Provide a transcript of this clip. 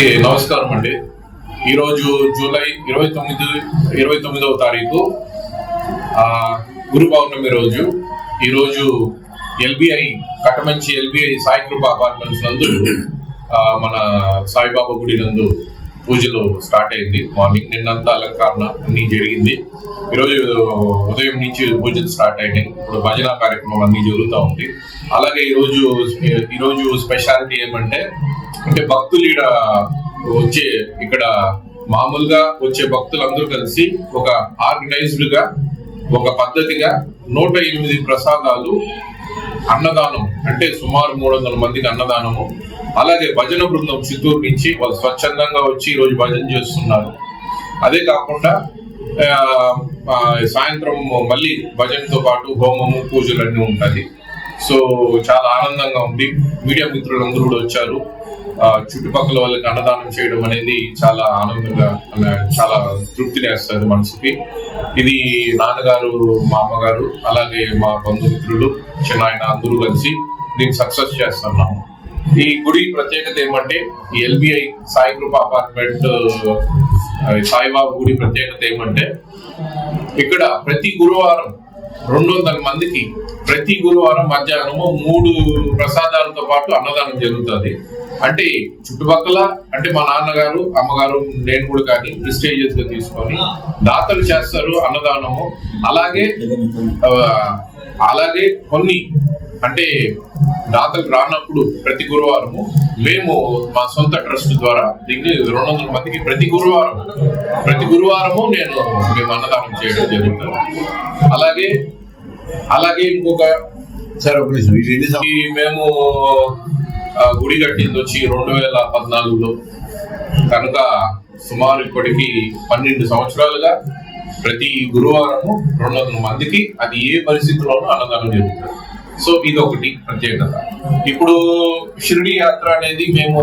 నమస్కారం అండి. ఈరోజు జూలై 29వ తారీఖు గురు పౌర్ణమి రోజు. ఈరోజు ఎల్బిఐ కట్టమంచి ఎల్బిఐ సాయి కృప అపార్ట్మెంట్స్ నందు మన సాయిబాబా గుడి నందు పూజలు స్టార్ట్ అయింది. మార్నింగ్ నిన్నంతా అలంకరణ అన్ని జరిగింది. ఈరోజు ఉదయం నుంచి పూజలు స్టార్ట్ అయినాయి. ఇప్పుడు భజన కార్యక్రమం అన్ని జరుగుతూ ఉంది. అలాగే ఈరోజు స్పెషాలిటీ ఏమంటే భక్తులు ఇక్కడ మామూలుగా వచ్చే భక్తులందరూ కలిసి ఒక ఆర్గనైజ్డ్ గా ఒక పద్ధతిగా 108 ప్రసాదాలు అన్నదానం, అంటే సుమారు 300 మందికి అన్నదానము. అలాగే భజన బృందం చిత్తూరు నుంచి వాళ్ళు స్వచ్ఛందంగా వచ్చి ఈరోజు భజన చేస్తున్నారు. అదే కాకుండా సాయంత్రం మళ్ళీ భజనతో పాటు హోమము పూజలు అన్నీ ఉంటాయి. సో చాలా ఆనందంగా ఉంది. మీడియా మిత్రులందరూ కూడా వచ్చారు. చుట్టుపక్కల వాళ్ళకి అన్నదానం చేయడం అనేది చాలా ఆనందంగా, చాలా తృప్తినేస్తుంది మనసుకి. ఇది నాన్నగారు, మా అమ్మగారు, అలాగే మా బంధుమిత్రులు, చిన్నాయన అందరూ కలిసి దీన్ని సక్సెస్ చేస్తున్నాము. ఈ గుడి ప్రత్యేకత ఏమంటే, ఈ ఎల్బిఐ సాయి కృప అపార్ట్మెంట్ సాయిబాబా గుడి ప్రత్యేకత ఏమంటే, ఇక్కడ ప్రతి గురువారం 200 మందికి ప్రతి గురువారం మధ్యాహ్నము 3 ప్రసాదాలతో పాటు అన్నదానం జరుగుతుంది. అంటే చుట్టుపక్కల, అంటే మా నాన్నగారు, అమ్మగారు, నేను కూడా కానీ ప్రెస్టేజియస్ గా తీసుకొని దాతలు చేస్తారు అన్నదానము. అలాగే కొన్ని అంటే దాతలు రానప్పుడు ప్రతి గురువారము మేము మా సొంత ట్రస్ట్ ద్వారా దీన్ని 200 మందికి ప్రతి గురువారము మేము అన్నదానం చేయడం జరుగుతుంది. అలాగే ఇంకొక మేము గుడి కట్టింది వచ్చి 2014లో కనుక సుమారు ఇప్పటికి 12 సంవత్సరాలుగా ప్రతి గురువారము 200 మందికి, అది ఏ పరిస్థితుల్లోనూ అన్నదానం జరుగుతుంది. సో ఇది ఒకటి ప్రత్యేకత. ఇప్పుడు షిరిడి యాత్ర అనేది మేము